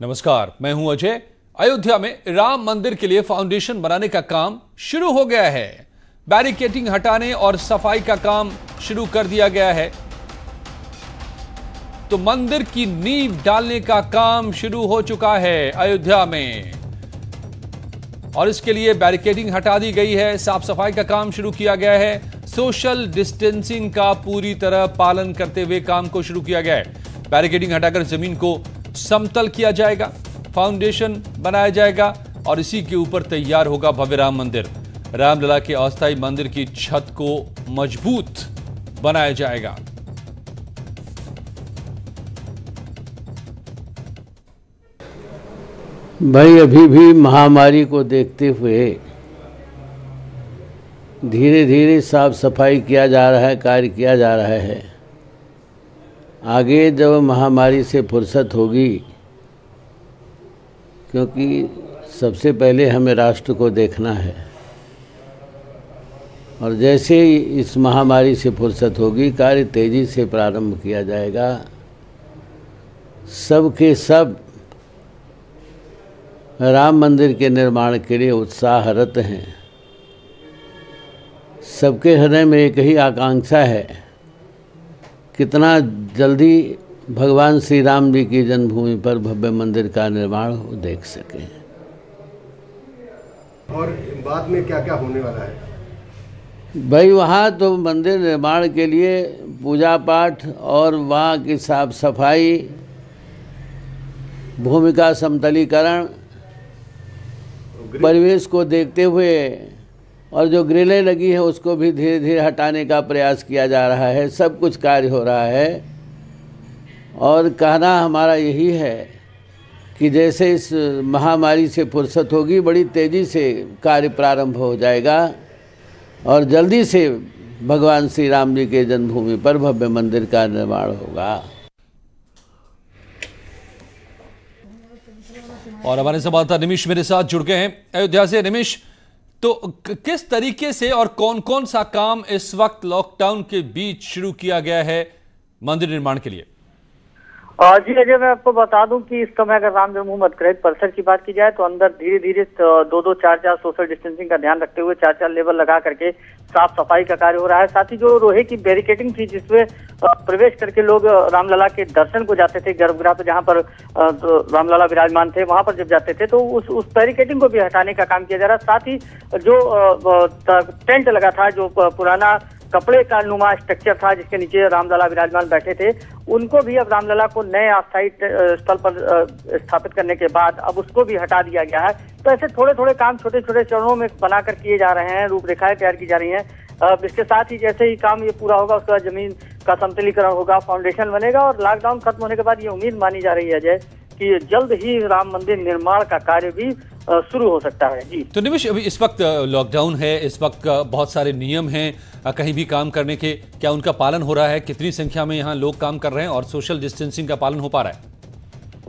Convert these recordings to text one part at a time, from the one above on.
नमस्कार, मैं हूं अजय। अयोध्या में राम मंदिर के लिए फाउंडेशन बनाने का काम शुरू हो गया है। बैरिकेडिंग हटाने और सफाई का काम शुरू कर दिया गया है। तो मंदिर की नींव डालने का काम शुरू हो चुका है अयोध्या में, और इसके लिए बैरिकेडिंग हटा दी गई है। साफ सफाई का काम शुरू किया गया है। सोशल डिस्टेंसिंग का पूरी तरह पालन करते हुए काम को शुरू किया गया है। बैरिकेडिंग हटाकर जमीन को समतल किया जाएगा, फाउंडेशन बनाया जाएगा और इसी के ऊपर तैयार होगा भव्य राम मंदिर। रामलला के अस्थायी मंदिर की छत को मजबूत बनाया जाएगा। भाई, अभी भी महामारी को देखते हुए धीरे धीरे साफ सफाई किया जा रहा है, कार्य किया जा रहा है। आगे जब महामारी से फुर्सत होगी, क्योंकि सबसे पहले हमें राष्ट्र को देखना है, और जैसे ही इस महामारी से फुर्सत होगी कार्य तेजी से प्रारंभ किया जाएगा। सब के सब राम मंदिर के निर्माण के लिए उत्साहरत हैं। सबके हृदय में एक ही आकांक्षा है, कितना जल्दी भगवान श्री राम जी की जन्मभूमि पर भव्य मंदिर का निर्माण हो देख सकें। और बाद में क्या क्या होने वाला है? भाई, वहाँ तो मंदिर निर्माण के लिए पूजा पाठ और वहाँ की साफ सफाई, भूमि का समतलीकरण, परिवेश को देखते हुए, और जो ग्रिलें लगी हैं उसको भी धीरे धीरे हटाने का प्रयास किया जा रहा है। सब कुछ कार्य हो रहा है, और कहना हमारा यही है कि जैसे इस महामारी से फुर्सत होगी, बड़ी तेज़ी से कार्य प्रारंभ हो जाएगा और जल्दी से भगवान श्री राम जी के जन्मभूमि पर भव्य मंदिर का निर्माण होगा। और हमारे संवाददाता निमिष मेरे साथ जुड़ गए हैं अयोध्या से। निमिष, तो किस तरीके से और कौन कौन सा काम इस वक्त लॉकडाउन के बीच शुरू किया गया है मंदिर निर्माण के लिए? जी अजय, मैं आपको बता दूं कि इस समय अगर राम जन्मभूमि अधिकृत परिसर की बात की जाए तो अंदर धीरे धीरे 2-2, 4-4 सोशल डिस्टेंसिंग का ध्यान रखते हुए 4-4 लेवल लगा करके साफ सफाई का कार्य हो रहा है। साथ ही जो लोहे की बैरिकेडिंग थी जिसमें प्रवेश करके लोग रामलला के दर्शन को जाते थे, गर्भगृह पे जहाँ पर रामलला विराजमान थे वहां पर जब जाते थे तो उस बैरिकेडिंग को भी हटाने का काम किया जा रहा है। साथ ही जो टेंट लगा था, जो पुराना कपड़े का नुमा स्ट्रक्चर था जिसके नीचे रामलला विराजमान बैठे थे, उनको भी अब रामलला को नए अस्थायी स्थल पर स्थापित करने के बाद अब उसको भी हटा दिया गया है। तो ऐसे थोड़े थोड़े काम छोटे छोटे चरणों में बनाकर किए जा रहे हैं, रूपरेखाएं तैयार की जा रही हैं। इसके साथ ही जैसे ही काम ये पूरा होगा उसके बाद जमीन का समतलीकरण होगा, फाउंडेशन बनेगा, और लॉकडाउन खत्म होने के बाद ये उम्मीद मानी जा रही है अजय कि जल्द ही राम मंदिर निर्माण का कार्य भी शुरू हो सकता है। जी तो निमिष, अभी इस वक्त लॉकडाउन है, इस वक्त बहुत सारे नियम हैं कहीं भी काम करने के, क्या उनका पालन हो रहा है? कितनी संख्या में यहाँ लोग काम कर रहे हैं और सोशल डिस्टेंसिंग का पालन हो पा रहा है?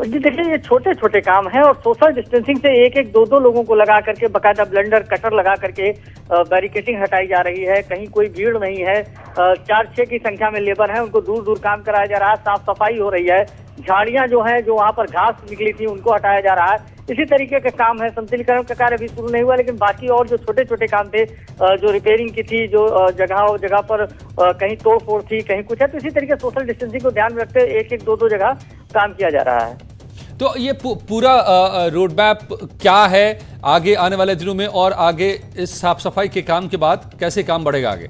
जी देखिए, ये छोटे छोटे काम हैं और सोशल डिस्टेंसिंग से एक एक दो दो लोगों को लगा करके, बकायदा ब्लेंडर कटर लगा करके बैरिकेडिंग हटाई जा रही है। कहीं कोई भीड़ नहीं है, 4-6 की संख्या में लेबर है, उनको दूर दूर काम कराया जा रहा है, साफ सफाई हो रही है। झाड़ियां जो है, जो वहां पर घास निकली थी, उनको हटाया जा रहा है। इसी तरीके का काम है। समतलीकरण का कार्य अभी शुरू नहीं हुआ, लेकिन बाकी और जो छोटे छोटे काम थे, जो रिपेयरिंग की थी, जो जगह पर कहीं तोड़ फोड़ थी, कहीं कुछ है, तो इसी तरीके सोशल डिस्टेंसिंग को ध्यान में रखते हुए एक एक दो दो जगह काम किया जा रहा है। तो ये पूरा रोड मैप क्या है आगे आने वाले दिनों में, और आगे इस साफ सफाई के काम के बाद कैसे काम बढ़ेगा आगे?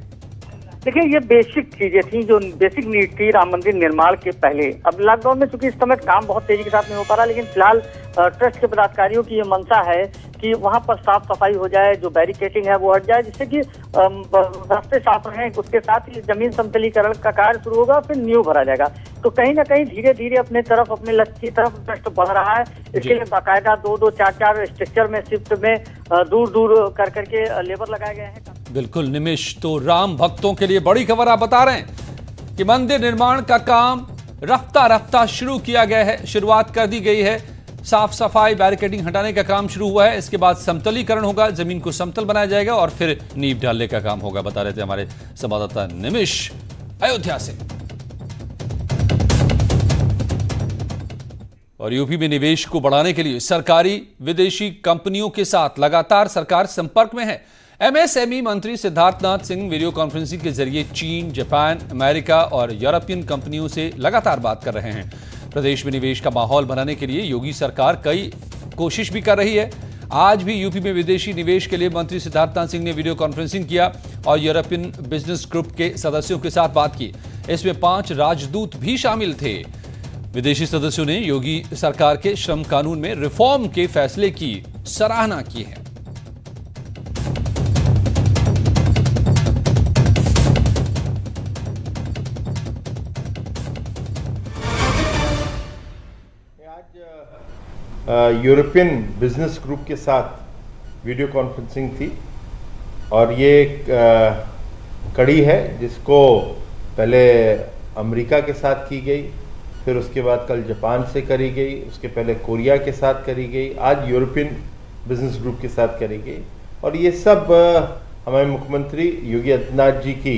देखिए, ये बेसिक चीजें थी, जो बेसिक नीड थी राम मंदिर निर्माण के पहले। अब लॉकडाउन में चूंकि इस समय काम बहुत तेजी के साथ नहीं हो पा रहा, लेकिन फिलहाल ट्रस्ट के पदाधिकारियों की ये मंशा है कि वहां पर साफ सफाई हो जाए, जो बैरिकेडिंग है वो हट जाए, जिससे कि रास्ते साफ रहें। उसके साथ ही जमीन समतलीकरण का कार्य शुरू होगा, फिर नींव भरा जाएगा। तो कहीं ना कहीं धीरे धीरे अपने लक्ष्य की तरफ ट्रस्ट बढ़ रहा है। इसके लिए बाकायदा 2-2, 4-4 स्ट्रक्चर में, शिफ्ट में दूर दूर कर करके लेबर लगाए गए हैं। बिल्कुल निमिष, तो राम भक्तों के लिए बड़ी खबर आप बता रहे हैं कि मंदिर निर्माण का काम रफ्ता रफ्ता शुरू किया गया है, शुरुआत कर दी गई है। साफ सफाई, बैरिकेडिंग हटाने का काम शुरू हुआ है। इसके बाद समतलीकरण होगा, जमीन को समतल बनाया जाएगा और फिर नींव डालने का काम होगा, बता रहे थे हमारे संवाददाता निमिष अयोध्या से। और यूपी में निवेश को बढ़ाने के लिए सरकारी विदेशी कंपनियों के साथ लगातार सरकार संपर्क में है। एमएसएमई मंत्री सिद्धार्थनाथ सिंह वीडियो कॉन्फ्रेंसिंग के जरिए चीन, जापान, अमेरिका और यूरोपियन कंपनियों से लगातार बात कर रहे हैं। प्रदेश में निवेश का माहौल बनाने के लिए योगी सरकार कई कोशिश भी कर रही है। आज भी यूपी में विदेशी निवेश के लिए मंत्री सिद्धार्थनाथ सिंह ने वीडियो कॉन्फ्रेंसिंग किया और यूरोपियन बिजनेस ग्रुप के सदस्यों के साथ बात की। इसमें 5 राजदूत भी शामिल थे। विदेशी सदस्यों ने योगी सरकार के श्रम कानून में रिफॉर्म के फैसले की सराहना की है। यूरोपियन बिजनेस ग्रुप के साथ वीडियो कॉन्फ्रेंसिंग थी और ये एक कड़ी है जिसको पहले अमेरिका के साथ की गई, फिर उसके बाद कल जापान से करी गई, उसके पहले कोरिया के साथ करी गई, आज यूरोपियन बिजनेस ग्रुप के साथ करी गई। और ये सब हमारे मुख्यमंत्री योगी आदित्यनाथ जी की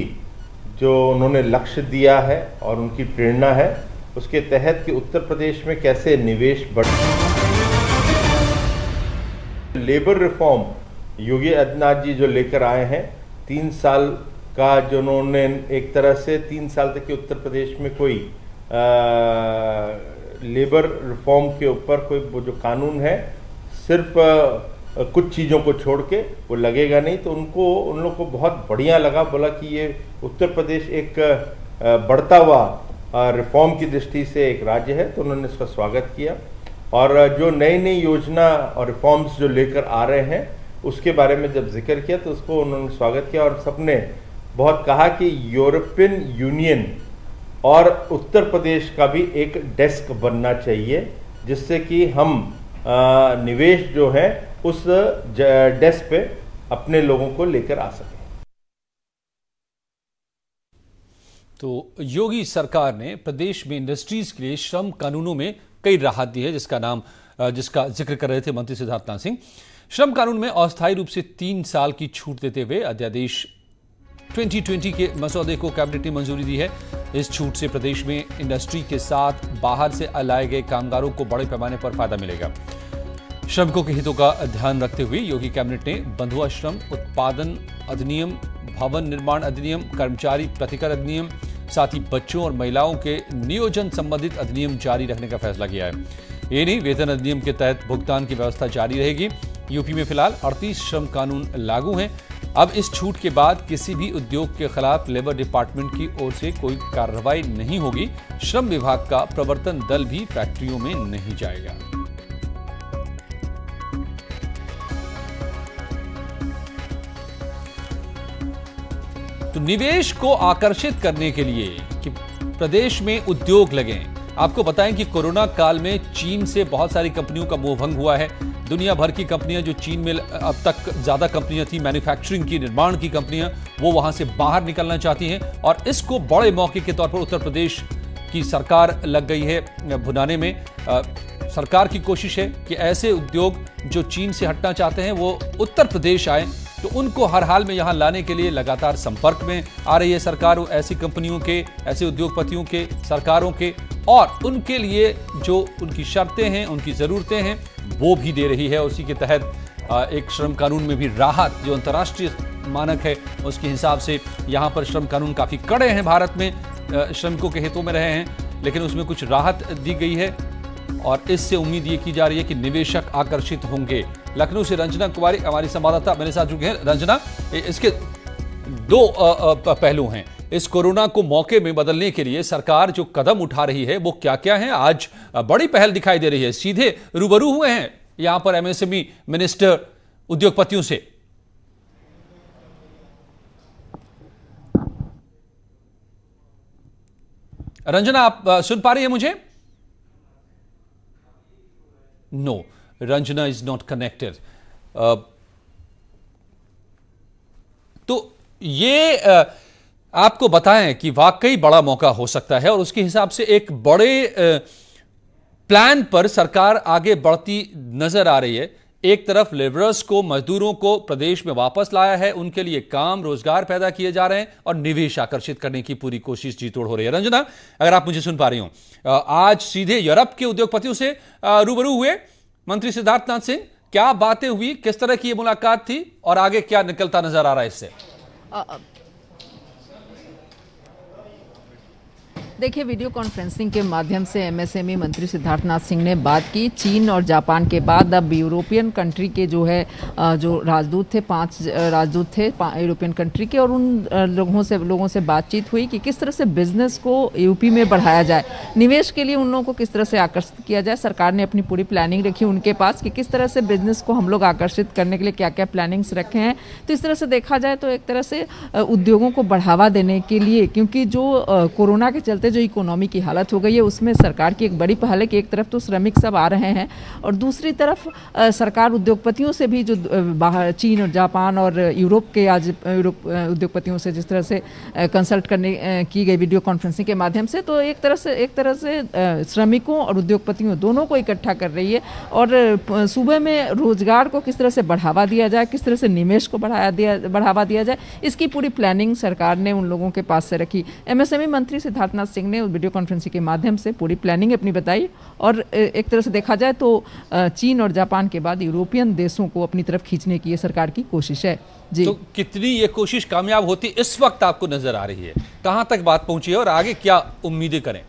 जो उन्होंने लक्ष्य दिया है और उनकी प्रेरणा है, उसके तहत कि उत्तर प्रदेश में कैसे निवेश बढ़। लेबर रिफॉर्म योगी आदित्यनाथ जी जो लेकर आए हैं, 3 साल का जो उन्होंने एक तरह से 3 साल तक के उत्तर प्रदेश में कोई लेबर रिफॉर्म के ऊपर कोई वो जो कानून है सिर्फ कुछ चीज़ों को छोड़ के वो लगेगा नहीं, तो उन लोग को बहुत बढ़िया लगा। बोला कि ये उत्तर प्रदेश एक बढ़ता हुआ रिफॉर्म की दृष्टि से एक राज्य है, तो उन्होंने इसका स्वागत किया। और जो नई नई योजना और रिफॉर्म्स जो लेकर आ रहे हैं उसके बारे में जब जिक्र किया तो उसको उन्होंने स्वागत किया और सबने बहुत कहा कि यूरोपियन यूनियन और उत्तर प्रदेश का भी एक डेस्क बनना चाहिए, जिससे कि हम निवेश जो है उस डेस्क पे अपने लोगों को लेकर आ सकें। तो योगी सरकार ने प्रदेश में इंडस्ट्रीज के लिए श्रम कानूनों में कई राहत दी है, जिसका जिक्र कर रहे थे मंत्री सिद्धार्थनाथ सिंह। श्रम कानून में अस्थायी रूप से 3 साल की छूट देते हुए अध्यादेश 2020 के मसौदे को कैबिनेट ने मंजूरी दी है। इस छूट से प्रदेश में इंडस्ट्री के साथ बाहर से लाए गए कामगारों को बड़े पैमाने पर फायदा मिलेगा। श्रमिकों के हितों का ध्यान रखते हुए योगी कैबिनेट ने बंधुआ श्रम उत्पादन अधिनियम, भवन निर्माण अधिनियम, कर्मचारी प्रतिकर अधिनियम, साथ ही बच्चों और महिलाओं के नियोजन संबंधित अधिनियम जारी रखने का फैसला किया है। ये नहीं, वेतन अधिनियम के तहत भुगतान की व्यवस्था जारी रहेगी। यूपी में फिलहाल 38 श्रम कानून लागू हैं। अब इस छूट के बाद किसी भी उद्योग के खिलाफ लेबर डिपार्टमेंट की ओर से कोई कार्रवाई नहीं होगी। श्रम विभाग का प्रवर्तन दल भी फैक्ट्रियों में नहीं जाएगा। तो निवेश को आकर्षित करने के लिए कि प्रदेश में उद्योग लगें, आपको बताएं कि कोरोना काल में चीन से बहुत सारी कंपनियों का मोहभंग हुआ है। दुनिया भर की कंपनियां जो चीन में अब तक ज्यादा कंपनियां थी मैन्युफैक्चरिंग की, निर्माण की कंपनियां, वो वहां से बाहर निकलना चाहती हैं और इसको बड़े मौके के तौर पर उत्तर प्रदेश की सरकार लग गई है भुनाने में। सरकार की कोशिश है कि ऐसे उद्योग जो चीन से हटना चाहते हैं वो उत्तर प्रदेश आए, तो उनको हर हाल में यहां लाने के लिए लगातार संपर्क में आ रही है सरकार। ऐसी कंपनियों के, ऐसे उद्योगपतियों के, सरकारों के, और उनके लिए जो उनकी शर्तें हैं, उनकी ज़रूरतें हैं, वो भी दे रही है। उसी के तहत एक श्रम कानून में भी राहत, जो अंतर्राष्ट्रीय मानक है उसके हिसाब से यहाँ पर श्रम कानून काफ़ी कड़े हैं, भारत में श्रमिकों के हितों में रहे हैं, लेकिन उसमें कुछ राहत दी गई है और इससे उम्मीद ये की जा रही है कि निवेशक आकर्षित होंगे। लखनऊ से रंजना कुमारी हमारी संवाददाता मेरे साथ जुड़े हैं। रंजना, इसके 2 पहलू हैं। इस कोरोना को मौके में बदलने के लिए सरकार जो कदम उठा रही है वो क्या क्या है? आज बड़ी पहल दिखाई दे रही है, सीधे रूबरू हुए हैं यहां पर एमएसएमई मिनिस्टर उद्योगपतियों से। रंजना, आप सुन पा रही है मुझे? No, Ranjana is not connected. तो ये आपको बताएं कि वाकई बड़ा मौका हो सकता है और उसके हिसाब से एक बड़े प्लान पर सरकार आगे बढ़ती नजर आ रही है। एक तरफ लेबरर्स को, मजदूरों को प्रदेश में वापस लाया है, उनके लिए काम रोजगार पैदा किए जा रहे हैं और निवेश आकर्षित करने की पूरी कोशिश जी तोड़ हो रही है। रंजना, अगर आप मुझे सुन पा रही हो, आज सीधे यूरोप के उद्योगपतियों से रूबरू हुए मंत्री सिद्धार्थनाथ सिंह, क्या बातें हुई, किस तरह की ये मुलाकात थी और आगे क्या निकलता नजर आ रहा है इससे? देखिए, वीडियो कॉन्फ्रेंसिंग के माध्यम से एमएसएमई मंत्री सिद्धार्थनाथ सिंह ने बात की। चीन और जापान के बाद अब यूरोपियन कंट्री के जो राजदूत थे, 5 राजदूत थे यूरोपियन कंट्री के, और उन लोगों से बातचीत हुई कि किस तरह से बिजनेस को यूपी में बढ़ाया जाए, निवेश के लिए उन लोगों को किस तरह से आकर्षित किया जाए। सरकार ने अपनी पूरी प्लानिंग रखी उनके पास कि किस तरह से बिजनेस को हम लोग आकर्षित करने के लिए क्या क्या प्लानिंग्स रखे हैं। तो इस तरह से देखा जाए तो एक तरह से उद्योगों को बढ़ावा देने के लिए, क्योंकि जो कोरोना के चलते जो इकोनॉमी की हालत हो गई है, उसमें सरकार की एक बड़ी पहल है कि एक तरफ तो श्रमिक सब आ रहे हैं और दूसरी तरफ सरकार उद्योगपतियों से भी, जो बाहर चीन और जापान और यूरोप के आज यूरोप उद्योगपतियों से जिस तरह से कंसल्ट करने की गई वीडियो कॉन्फ्रेंसिंग के माध्यम से, तो एक तरह से श्रमिकों और उद्योगपतियों दोनों को इकट्ठा कर रही है और सूबे में रोजगार को किस तरह से बढ़ावा दिया जाए, किस तरह से निवेश को बढ़ावा दिया जाए, इसकी पूरी प्लानिंग सरकार ने उन लोगों के पास से रखी। एमएसएमई मंत्री सिद्धार्थनाथ सिंह ने वीडियो कॉन्फ्रेंसिंग के माध्यम से पूरी प्लानिंग अपनी बताई और एक तरह से देखा जाए तो चीन और जापान के बाद यूरोपियन देशों को अपनी तरफ खींचने की ये सरकार की कोशिश है। जी, तो कितनी ये कोशिश कामयाब होती इस वक्त आपको नजर आ रही है? कहां तक बात पहुंची है और आगे क्या उम्मीदें करें?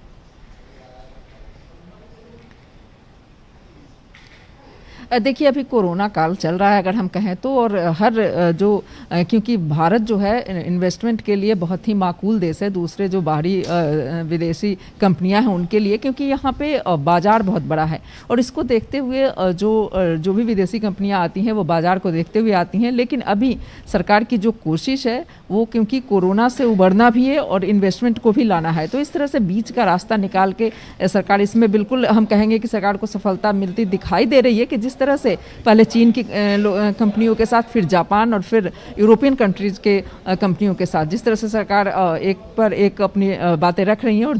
देखिए, अभी कोरोना काल चल रहा है अगर हम कहें तो, और क्योंकि भारत जो है इन्वेस्टमेंट के लिए बहुत ही माकूल देश है दूसरे जो बाहरी विदेशी कंपनियां हैं उनके लिए, क्योंकि यहाँ पे बाजार बहुत बड़ा है और इसको देखते हुए जो भी विदेशी कंपनियां आती हैं वो बाजार को देखते हुए आती हैं। लेकिन अभी सरकार की जो कोशिश है वो, क्योंकि कोरोना से उबरना भी है और इन्वेस्टमेंट को भी लाना है, तो इस तरह से बीच का रास्ता निकाल के सरकार इसमें बिल्कुल हम कहेंगे कि सरकार को सफलता मिलती दिखाई दे रही है कि जिस तरह से पहले चीन की कंपनियों के साथ, फिर जापान और फिर यूरोपियन कंट्रीज के कंपनियों के साथ जिस तरह से सरकार एक पर एक अपनी बातें रख रही हैं, और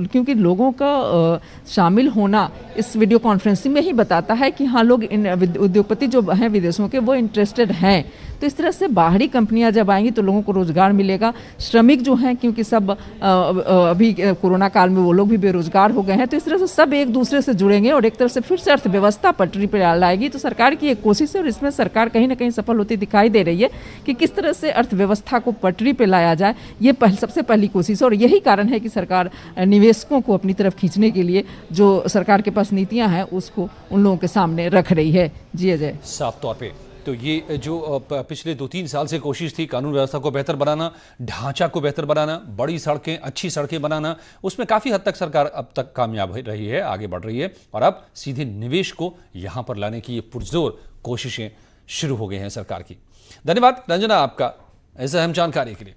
क्योंकि लोगों का शामिल होना इस वीडियो कॉन्फ्रेंसिंग में ही बताता है कि हाँ, लोग उद्योगपति जो हैं विदेशों के वो इंटरेस्टेड हैं। तो इस तरह से बाहरी कंपनियां जब आएंगी तो लोगों को रोजगार मिलेगा। श्रमिक जो हैं, क्योंकि सब अभी कोरोना काल में वो लोग भी बेरोजगार हो गए हैं, तो इस तरह से सब एक दूसरे से जुड़ेंगे और एक तरह से फिर से अर्थव्यवस्था पटरी पर लाएगी। तो सरकार की एक कोशिश है और इसमें सरकार कहीं ना कहीं सफल होती दिखाई दे रही है कि किस तरह से अर्थव्यवस्था को पटरी पर लाया जाए। ये सबसे पहली कोशिश है और यही कारण है कि सरकार निवेशकों को अपनी तरफ खींचने के लिए जो सरकार के पास नीतियां हैं उसको उन लोगों के सामने रख रही है। जी अजय, साफ तौर पे तो ये जो पिछले 2-3 साल से कोशिश थी कानून व्यवस्था को बेहतर बनाना, ढांचा को बेहतर बनाना, बड़ी सड़कें, अच्छी सड़कें बनाना, उसमें काफ़ी हद तक सरकार अब तक कामयाब रही है, आगे बढ़ रही है और अब सीधे निवेश को यहाँ पर लाने की ये पुरजोर कोशिशें शुरू हो गई हैं सरकार की। धन्यवाद रंजना आपका इस अहम जानकारी के लिए।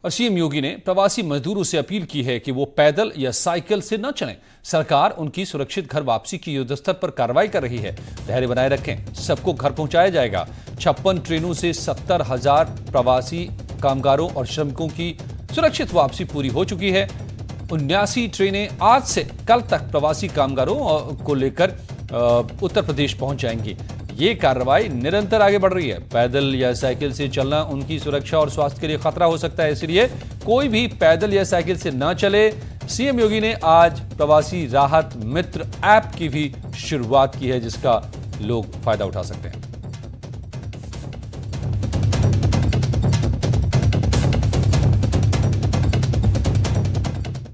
और सीएम योगी ने प्रवासी मजदूरों से अपील की है कि वो पैदल या साइकिल से न चलें। सरकार उनकी सुरक्षित घर वापसी की युद्धस्तर पर कार्रवाई कर रही है। धैर्य बनाए रखें, सबको घर पहुंचाया जाएगा। 56 ट्रेनों से 70,000 प्रवासी कामगारों और श्रमिकों की सुरक्षित वापसी पूरी हो चुकी है। 79 ट्रेनें आज से कल तक प्रवासी कामगारों को लेकर उत्तर प्रदेश पहुंच जाएंगी। ये कार्रवाई निरंतर आगे बढ़ रही है। पैदल या साइकिल से चलना उनकी सुरक्षा और स्वास्थ्य के लिए खतरा हो सकता है, इसलिए कोई भी पैदल या साइकिल से ना चले। सीएम योगी ने आज प्रवासी राहत मित्र ऐप की भी शुरुआत की है, जिसका लोग फायदा उठा सकते हैं।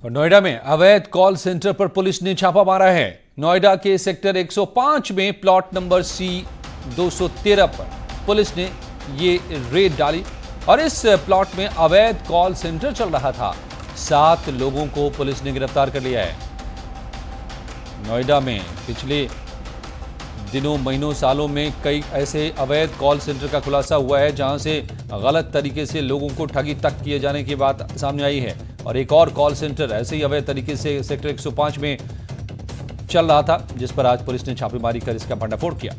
और नोएडा में अवैध कॉल सेंटर पर पुलिस ने छापा मारा है। नोएडा के सेक्टर 105 में प्लॉट नंबर C213 पर पुलिस ने ये रेड डाली और इस प्लॉट में अवैध कॉल सेंटर चल रहा था। 7 लोगों को पुलिस ने गिरफ्तार कर लिया है। नोएडा में पिछले दिनों, महीनों, सालों में कई ऐसे अवैध कॉल सेंटर का खुलासा हुआ है जहां से गलत तरीके से लोगों को ठगी तक किए जाने की बात सामने आई है। और एक और कॉल सेंटर ऐसे ही अवैध तरीके से सेक्टर 105 में चल रहा था, जिस पर आज पुलिस ने छापेमारी कर इसका भंडाफोड़ किया।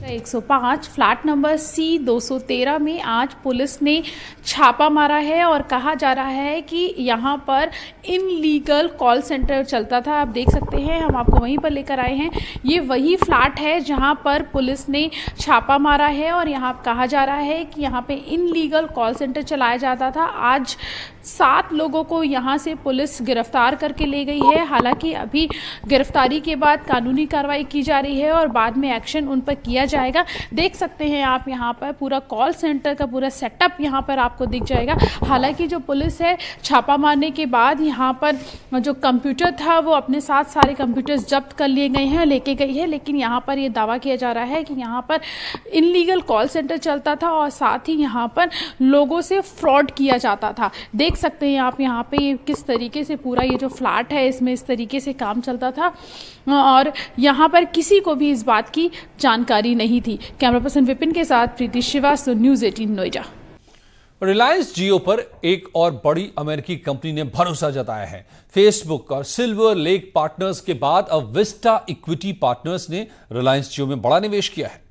105 फ्लैट नंबर C213 में आज पुलिस ने छापा मारा है और कहा जा रहा है कि यहाँ पर इनलीगल कॉल सेंटर चलता था। आप देख सकते हैं, हम आपको वहीं पर लेकर आए हैं। ये वही फ्लैट है जहाँ पर पुलिस ने छापा मारा है और यहाँ कहा जा रहा है कि यहाँ पे इनलीगल कॉल सेंटर चलाया जाता था। आज 7 लोगों को यहाँ से पुलिस गिरफ्तार करके ले गई है। हालांकि अभी गिरफ्तारी के बाद कानूनी कार्रवाई की जा रही है और बाद में एक्शन उन पर किया जाएगा। देख सकते हैं आप यहाँ पर पूरा कॉल सेंटर का पूरा सेटअप यहाँ पर आपको दिख जाएगा। हालांकि जो पुलिस है, छापा मारने के बाद यहाँ पर जो कंप्यूटर था वो अपने साथ सारे कंप्यूटर्स जब्त कर लिए गए हैं, लेके गई है। लेकिन यहाँ पर ये दावा किया जा रहा है कि यहाँ पर इनलीगल कॉल सेंटर चलता था और साथ ही यहाँ पर लोगों से फ्रॉड किया जाता था। देख सकते हैं आप यहाँ पे ये किस तरीके से पूरा ये जो फ्लैट है इसमें इस तरीके से काम चलता था और यहाँ पर किसी को भी इस बात की जानकारी नहीं थी। कैमरा पर्सन विपिन के साथ प्रीति श्रीवास्तव, न्यूज़ 18 नोएडा। रिलायंस जियो पर एक और बड़ी अमेरिकी कंपनी ने भरोसा जताया है। फेसबुक और सिल्वर लेक पार्टनर्स के बाद अब विस्टा इक्विटी पार्टनर्स ने रिलायंस जियो में बड़ा निवेश किया है।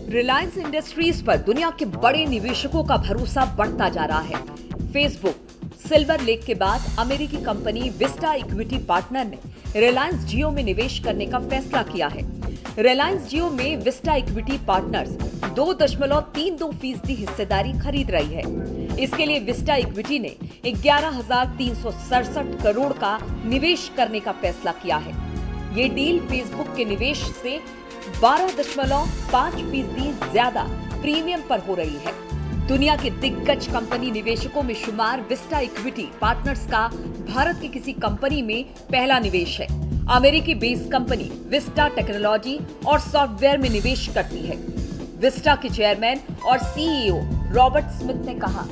रिलायंस इंडस्ट्रीज पर दुनिया के बड़े निवेशकों का भरोसा बढ़ता जा रहा है। फेसबुक, सिल्वर लेक के बाद अमेरिकी कंपनी विस्टा इक्विटी पार्टनर ने रिलायंस जियो में निवेश करने का फैसला किया है। रिलायंस जियो में विस्टा इक्विटी पार्टनर्स 2.32% हिस्सेदारी खरीद रही है। इसके लिए विस्टा इक्विटी ने 11,367 करोड़ का निवेश करने का फैसला किया है। ये डील फेसबुक के निवेश से 12.5% ज्यादा प्रीमियम पर हो रही है। दुनिया के दिग्गज कंपनी निवेशकों में शुमार विस्टा इक्विटी पार्टनर्स का भारत की किसी कंपनी में पहला निवेश है। अमेरिकी बेस्ड कंपनी विस्टा टेक्नोलॉजी और सॉफ्टवेयर में निवेश करती है। विस्टा के चेयरमैन और सीईओ रॉबर्ट स्मिथ ने कहा,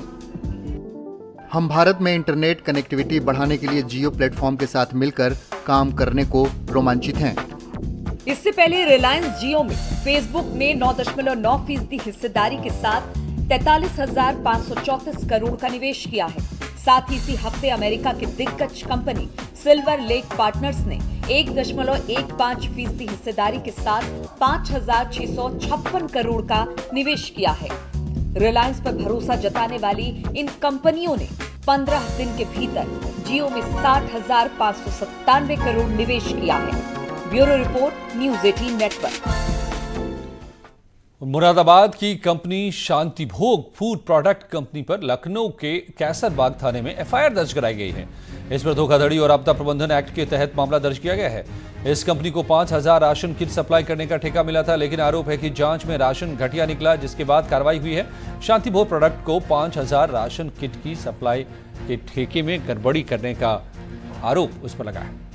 हम भारत में इंटरनेट कनेक्टिविटी बढ़ाने के लिए जियो प्लेटफॉर्म के साथ मिलकर काम करने को रोमांचित हैं। इससे पहले रिलायंस जियो में फेसबुक ने 9.9% हिस्सेदारी के साथ 43,534 करोड़ का निवेश किया है। साथ ही इसी हफ्ते अमेरिका की दिग्गज कंपनी सिल्वर लेक पार्टनर्स ने 1.15% हिस्सेदारी के साथ 5,656 करोड़ का निवेश किया है। रिलायंस पर भरोसा जताने वाली इन कंपनियों ने 15 दिन के भीतर जियो में 60,597 करोड़ निवेश किया है। Bureau report, news 18 network. Moradabad की कंपनी शांति भोग फूड प्रोडक्ट कंपनी पर लखनऊ के कैसरबाग थाने में एफआईआर दर्ज कराई गई है। इस पर धोखाधड़ी और आपदा प्रबंधन एक्ट के तहत मामला दर्ज किया गया है। इस कंपनी को 5,000 राशन किट सप्लाई करने का ठेका मिला था, लेकिन आरोप है कि जांच में राशन घटिया निकला, जिसके बाद कार्रवाई हुई है। शांति भोग प्रोडक्ट को 5,000 राशन किट की सप्लाई के ठेके में गड़बड़ी करने का आरोप उस पर लगा है।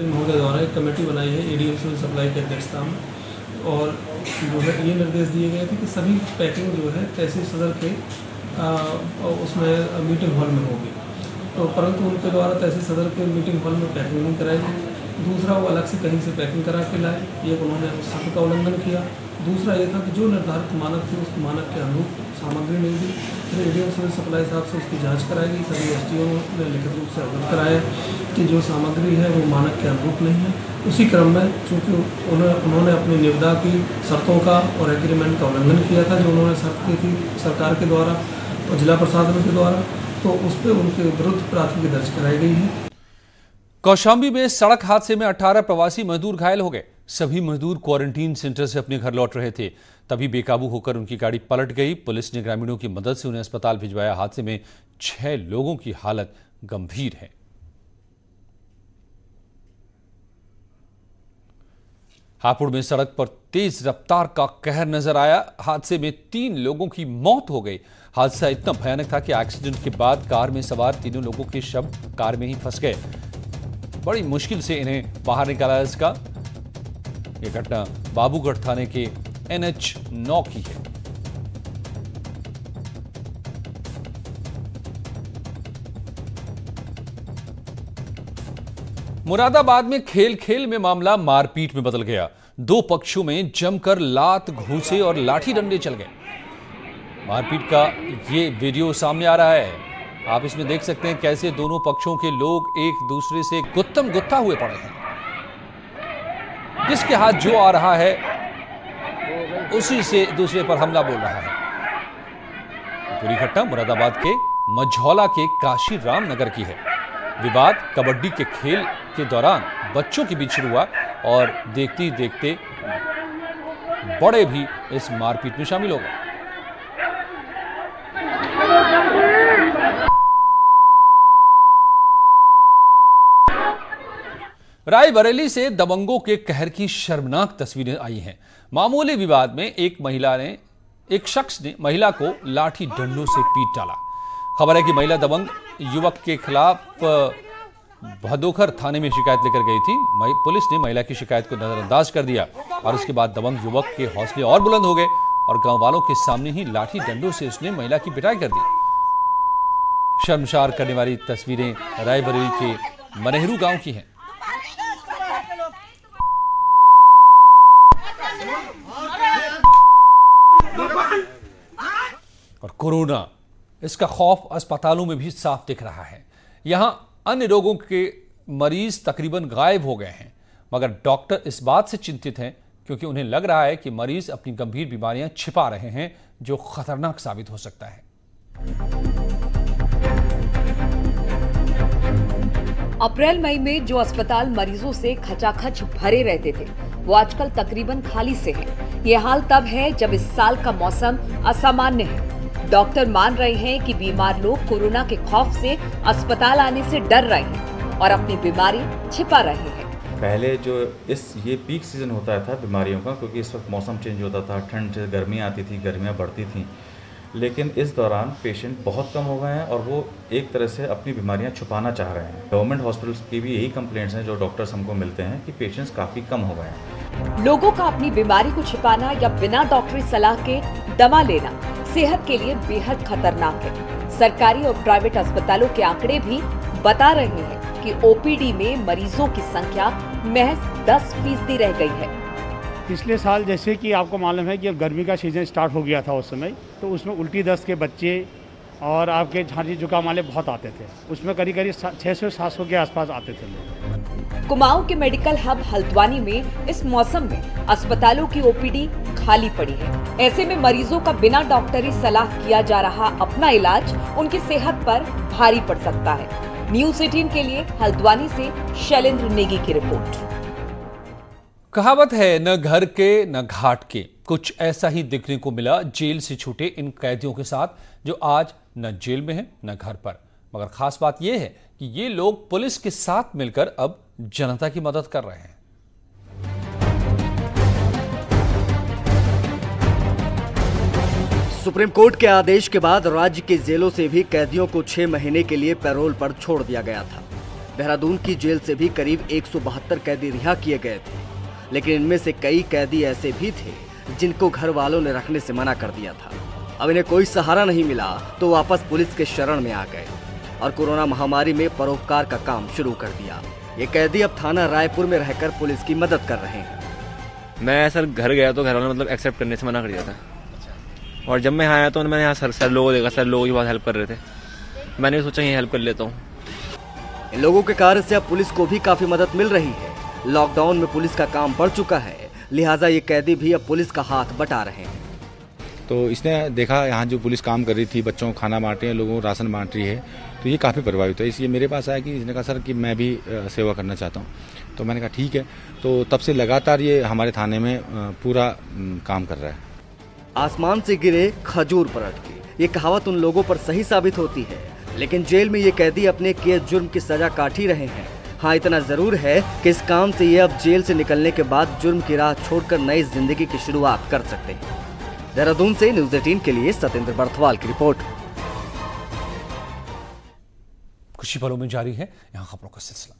महोदय द्वारा एक कमेटी बनाई है एडीएम सिविल सप्लाई की अध्यक्षता में, और जो है ये निर्देश दिए गए थे कि सभी पैकिंग जो है तहसील सदर के उसमें मीटिंग हॉल में होगी। तो परंतु उनके द्वारा तहसील सदर के मीटिंग हॉल में पैकिंग नहीं कराई गई। दूसरा, वो अलग से कहीं से पैकिंग करा के लाए, ये उन्होंने उस शर्त का उल्लंघन किया। दूसरा ये था कि जो निर्धारित मानक थे उस मानक के अनुरूप सामग्री नहीं दी। फिर एडीएम सिविल सप्लाई साहब से उसकी जांच कराई गई। सभी एसडीओ ने लिखित रूप से अवगत कराया कि जो सामग्री है वो मानक के अनुरूप नहीं है। उसी क्रम में चूँकि उन्होंने अपनी निविदा की शर्तों का और एग्रीमेंट का उल्लंघन किया था, जो उन्होंने शर्त की थी सरकार के द्वारा और जिला प्रशासन के द्वारा, तो उस पर उनके विरुद्ध प्राथमिकी दर्ज कराई गई है। कौशाम्बी में सड़क हादसे में 18 प्रवासी मजदूर घायल हो गए। सभी मजदूर क्वारंटीन सेंटर से अपने घर लौट रहे थे, तभी बेकाबू होकर उनकी गाड़ी पलट गई। पुलिस ने ग्रामीणों की मदद से उन्हें अस्पताल भिजवाया। हादसे में 6 लोगों की हालत गंभीर है। हापुड़ में सड़क पर तेज रफ्तार का कहर नजर आया। हादसे में 3 लोगों की मौत हो गई। हादसा इतना भयानक था कि एक्सीडेंट के बाद कार में सवार तीनों लोगों के शव कार में ही फंस गए। बड़ी मुश्किल से इन्हें बाहर निकाला इसका। यह घटना बाबूगढ़ थाने के NH9 की है। मुरादाबाद में खेल खेल में मामला मारपीट में बदल गया। 2 पक्षों में जमकर लात, घूंसे और लाठी डंडे चल गए। मारपीट का ये वीडियो सामने आ रहा है। आप इसमें देख सकते हैं कैसे दोनों पक्षों के लोग एक दूसरे से गुत्थम गुत्था हुए पड़े हैं। जिसके हाथ जो आ रहा है उसी से दूसरे पर हमला बोल रहा है। पूरी घटना मुरादाबाद के मझौला के काशी राम नगर की है। विवाद कबड्डी के खेल के दौरान बच्चों के बीच शुरू हुआ और देखते ही देखते बड़े भी इस मारपीट में शामिल हो गए। रायबरेली से दबंगों के कहर की शर्मनाक तस्वीरें आई हैं। मामूली विवाद में एक शख्स ने महिला को लाठी डंडों से पीट डाला। खबर है कि महिला दबंग युवक के खिलाफ भदोखर थाने में शिकायत लेकर गई थी। पुलिस ने महिला की शिकायत को नजरअंदाज कर दिया और उसके बाद दबंग युवक के हौसले और बुलंद हो गए और गांव वालों के सामने ही लाठी डंडों से उसने महिला की पिटाई कर दी। शर्मसार करने वाली तस्वीरें रायबरेली के मनेहरू गांव की हैं। और कोरोना, इसका खौफ अस्पतालों में भी साफ दिख रहा है। यहां अन्य रोगों के मरीज तकरीबन गायब हो गए हैं, मगर डॉक्टर इस बात से चिंतित हैं क्योंकि उन्हें लग रहा है कि मरीज अपनी गंभीर बीमारियां छिपा रहे हैं, जो खतरनाक साबित हो सकता है। अप्रैल मई में जो अस्पताल मरीजों से खचाखच भरे रहते थे, वो आजकल तकरीबन खाली से हैं। ये हाल तब है जब इस साल का मौसम असामान्य है। डॉक्टर मान रहे हैं कि बीमार लोग कोरोना के खौफ से अस्पताल आने से डर रहे हैं और अपनी बीमारी छिपा रहे हैं। पहले जो ये पीक सीजन होता था बीमारियों का, क्योंकि इस वक्त मौसम चेंज होता था, ठंड से गर्मियाँ आती थी, गर्मियाँ बढ़ती थी, लेकिन इस दौरान पेशेंट बहुत कम हो गए हैं और वो एक तरह से अपनी बीमारियां छुपाना चाह रहे हैं। गवर्नमेंट हॉस्पिटल्स की भी यही कंप्लेंट्स हैं जो डॉक्टर्स हमको मिलते हैं कि पेशेंट्स काफ़ी कम हो गए हैं। लोगों का अपनी बीमारी को छिपाना या बिना डॉक्टरी सलाह के दवा लेना सेहत के लिए बेहद खतरनाक है। सरकारी और प्राइवेट अस्पतालों के आंकड़े भी बता रहे हैं कि ओपीडी में मरीजों की संख्या महज 10% रह गई है। पिछले साल जैसे कि आपको मालूम है कि अब गर्मी का सीजन स्टार्ट हो गया था उस समय, तो उसमें उल्टी दस्त के बच्चे और आपके छाती जुकाम वाले बहुत आते थे। उसमें करीब 600-700 के आसपास आते थे लोग। कुमाऊं के मेडिकल हब हल्द्वानी में इस मौसम में अस्पतालों की ओपीडी खाली पड़ी है। ऐसे में मरीजों का बिना डॉक्टरी सलाह किया जा रहा अपना इलाज उनकी सेहत पर भारी पड़ सकता है। न्यूज़ 18 के लिए हल्द्वानी से शैलेंद्र नेगी की रिपोर्ट। कहावत है, न घर के न घाट के। कुछ ऐसा ही देखने को मिला जेल से छूटे इन कैदियों के साथ, जो आज न जेल में हैं न घर पर। मगर खास बात यह है कि ये लोग पुलिस के साथ मिलकर अब जनता की मदद कर रहे हैं। सुप्रीम कोर्ट के आदेश के बाद राज्य के जेलों से भी कैदियों को 6 महीने के लिए पैरोल पर छोड़ दिया गया था। देहरादून की जेल से भी करीब 172 कैदी रिहा किए गए थे, लेकिन इनमें से कई कैदी ऐसे भी थे जिनको घर वालों ने रखने से मना कर दिया था। अब इन्हें कोई सहारा नहीं मिला तो वापस पुलिस के शरण में आ गए और कोरोना महामारी में परोपकार का काम शुरू कर दिया। ये कैदी अब थाना रायपुर में रहकर पुलिस की मदद कर रहे हैं। मैं सर घर गया तो घर वालों ने मतलब एक्सेप्ट करने से मना कर दिया था, और जब मैं यहाँ आया तो मैंने यहाँ सर लोगों को देखा, सर लोगों की बहुत हेल्प कर रहे थे। मैंने सोचा यही हेल्प कर लेता हूँ। इन लोगों के कार्य से अब पुलिस को भी काफी मदद मिल रही है। लॉकडाउन में पुलिस का काम बढ़ चुका है, लिहाजा ये कैदी भी अब पुलिस का हाथ बटा रहे हैं। तो इसने देखा यहाँ जो पुलिस काम कर रही थी, बच्चों को खाना बांट रही है, लोगों को राशन बांट रही है, तो ये काफ़ी प्रभावित है। इसलिए मेरे पास आया कि इसने कहा सर कि मैं भी सेवा करना चाहता हूँ। तो मैंने कहा ठीक है। तो तब से लगातार ये हमारे थाने में पूरा काम कर रहा है। आसमान से गिरे खजूर पर अटके, ये कहावत उन लोगों पर सही साबित होती है, लेकिन जेल में ये कैदी अपने किए जुर्म की सजा काट ही रहे हैं। हाँ, इतना जरूर है कि इस काम से ये अब जेल से निकलने के बाद जुर्म की राह छोड़कर नई जिंदगी की शुरुआत कर सकते हैं। देहरादून से न्यूज़ 18 के लिए सतेंद्र बर्थवाल की रिपोर्ट। खुशी पलों में जारी है यहाँ खबरों का सिलसिला।